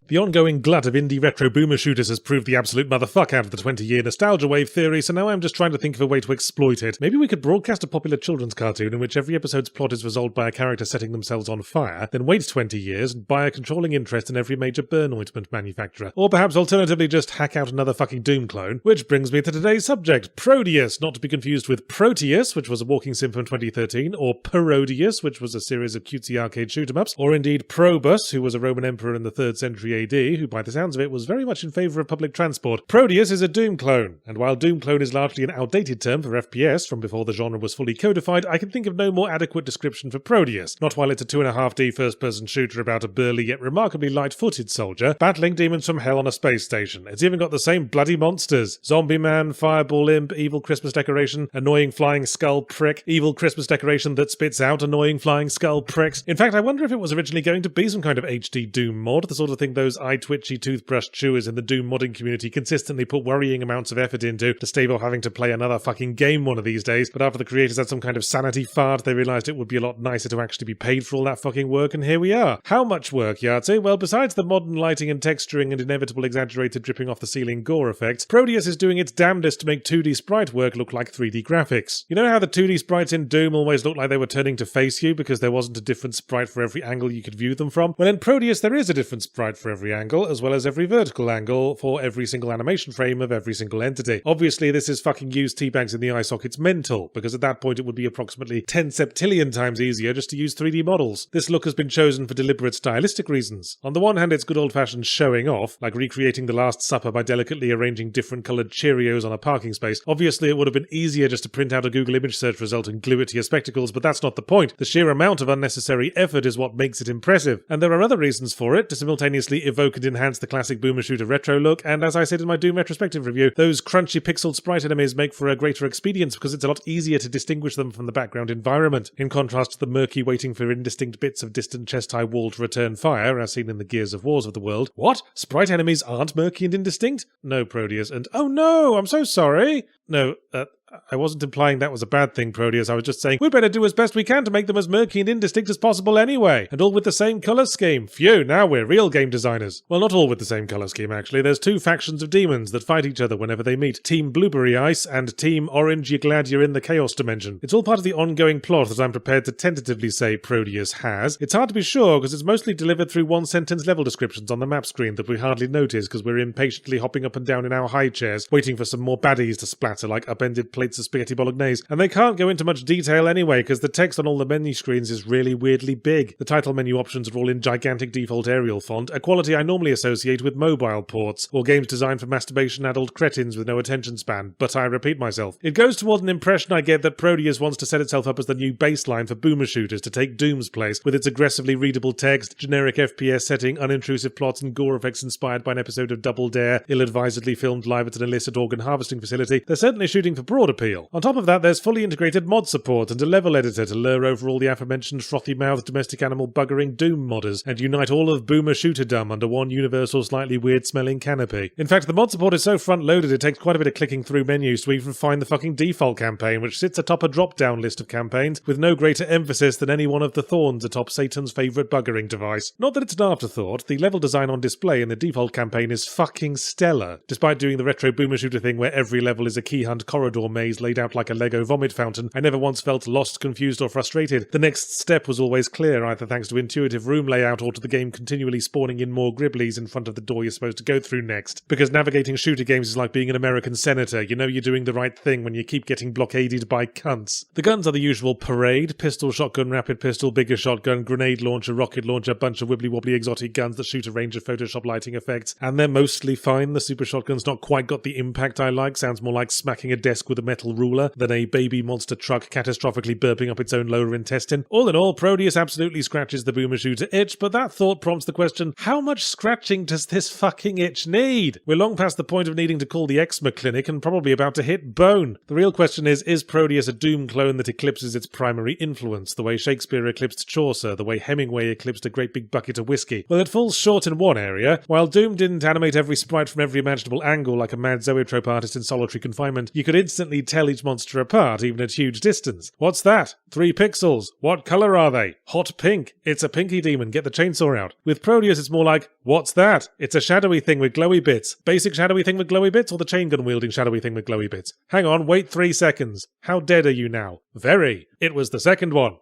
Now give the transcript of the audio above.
The ongoing glut of indie retro boomer shooters has proved the absolute motherfuck out of the 20-year nostalgia wave theory, so now I'm just trying to think of a way to exploit it. Maybe we could broadcast a popular children's cartoon in which every episode's plot is resolved by a character setting themselves on fire, then wait 20 years and buy a controlling interest in every major burn ointment manufacturer. Or perhaps alternatively just hack out another fucking Doom clone. Which brings me to today's subject, Prodeus, not to be confused with Proteus, which was a walking sim from 2013, or Parodius, which was a series of cutesy arcade shoot-em-ups, or indeed Probus, who was a Roman emperor in the 3rd century AD, who by the sounds of it was very much in favour of public transport. Prodeus is a Doom clone, and while Doom clone is largely an outdated term for FPS from before the genre was fully codified, I can think of no more adequate description for Prodeus, not while it's a 2.5D first-person shooter about a burly yet remarkably light-footed soldier battling demons from hell on a space station. It's even got the same bloody monsters. Zombie man, fireball imp, evil Christmas decoration, annoying flying skull prick, evil Christmas decoration that spits out annoying flying skull pricks. In fact, I wonder if it was originally going to be some kind of HD Doom mod, the sort of thing those eye-twitchy toothbrush chewers in the Doom modding community consistently put worrying amounts of effort into to stave off having to play another fucking game one of these days, but after the creators had some kind of sanity fart, they realised it would be a lot nicer to actually be paid for all that fucking work, and here we are. How much work, Yahtzee? Well, besides the modern lighting and texturing and inevitable exaggerated dripping off the ceiling gore effects, Prodeus is doing its damnedest to make 2D sprite work look like 3D graphics. You know how the 2D sprites in Doom always looked like they were turning to face you because there wasn't a different sprite for every angle you could view them from? Well, in Prodeus there is a different sprite for every angle, as well as every vertical angle for every single animation frame of every single entity. Obviously, this is fucking use teabags in the eye sockets mental, because at that point it would be approximately 10 septillion times easier just to use 3D models. This look has been chosen for deliberate stylistic reasons. On the one hand, it's good old-fashioned showing off, like recreating the Last Supper by delicately arranging different coloured Cheerios on a parking space. Obviously, it would have been easier just to print out a Google image search result and glue it to your spectacles, but that's not the point. The sheer amount of unnecessary effort is what makes it impressive. And there are other reasons for it, to simultaneously evoke and enhance the classic boomer shooter retro look, and as I said in my Doom retrospective review, those crunchy pixeled sprite enemies make for a greater expedience because it's a lot easier to distinguish them from the background environment, in contrast to the murky waiting for indistinct bits of distant chest-high wall to return fire, as seen in the Gears of Wars of the world. What? Sprite enemies aren't murky and indistinct? No, Prodeus, and oh no, I'm so sorry! No, I wasn't implying that was a bad thing, Prodeus. I was just saying, we better do as best we can to make them as murky and indistinct as possible anyway. And all with the same colour scheme. Phew, now we're real game designers. Well, not all with the same colour scheme, actually. There's two factions of demons that fight each other whenever they meet. Team Blueberry Ice and Team Orange You're Glad You're in the Chaos Dimension. It's all part of the ongoing plot that I'm prepared to tentatively say Prodeus has. It's hard to be sure because it's mostly delivered through one-sentence level descriptions on the map screen that we hardly notice because we're impatiently hopping up and down in our high chairs, waiting for some more baddies to splatter like upended plates of spaghetti bolognese. And they can't go into much detail anyway because the text on all the menu screens is really weirdly big. The title menu options are all in gigantic default Arial font, a quality I normally associate with mobile ports, or games designed for masturbation adult cretins with no attention span, but I repeat myself. It goes toward an impression I get that Prodeus wants to set itself up as the new baseline for boomer shooters to take Doom's place, with its aggressively readable text, generic FPS setting, unintrusive plots and gore effects inspired by an episode of Double Dare, ill-advisedly filmed live at an illicit organ harvesting facility. They're certainly shooting for broad appeal. On top of that, there's fully integrated mod support and a level editor to lure over all the aforementioned frothy-mouthed domestic animal buggering Doom modders and unite all of boomer shooterdom under one universal slightly weird-smelling canopy. In fact, the mod support is so front-loaded it takes quite a bit of clicking through menus to even find the fucking default campaign, which sits atop a drop-down list of campaigns with no greater emphasis than any one of the thorns atop Satan's favourite buggering device. Not that it's an afterthought, the level design on display in the default campaign is fucking stellar, despite doing the retro boomer shooter thing where every level is a key hunt corridor maze laid out like a Lego vomit fountain. I never once felt lost, confused or frustrated. The next step was always clear, either thanks to intuitive room layout or to the game continually spawning in more Gribblies in front of the door you're supposed to go through next. Because navigating shooter games is like being an American senator. You know you're doing the right thing when you keep getting blockaded by cunts. The guns are the usual parade: pistol, shotgun, rapid pistol, bigger shotgun, grenade launcher, rocket launcher, bunch of wibbly-wobbly exotic guns that shoot a range of Photoshop lighting effects. And they're mostly fine. The super shotgun's not quite got the impact I like. Sounds more like smacking a desk with a metal ruler than a baby monster truck catastrophically burping up its own lower intestine. All in all, Prodeus absolutely scratches the boomer shooter itch, but that thought prompts the question, how much scratching does this fucking itch need? We're long past the point of needing to call the eczema clinic and probably about to hit bone. The real question is Prodeus a Doom clone that eclipses its primary influence, the way Shakespeare eclipsed Chaucer, the way Hemingway eclipsed a great big bucket of whiskey? Well, it falls short in one area. While Doom didn't animate every sprite from every imaginable angle like a mad zoetrope artist in solitary confinement, you could instantly completely tell each monster apart, even at huge distance. What's that? 3 pixels. What color are they? Hot pink. It's a pinky demon. Get the chainsaw out. With Proteus, it's more like, what's that? It's a shadowy thing with glowy bits. Basic shadowy thing with glowy bits, or the chain gun wielding shadowy thing with glowy bits? Hang on, wait 3 seconds. How dead are you now? Very. It was the second one.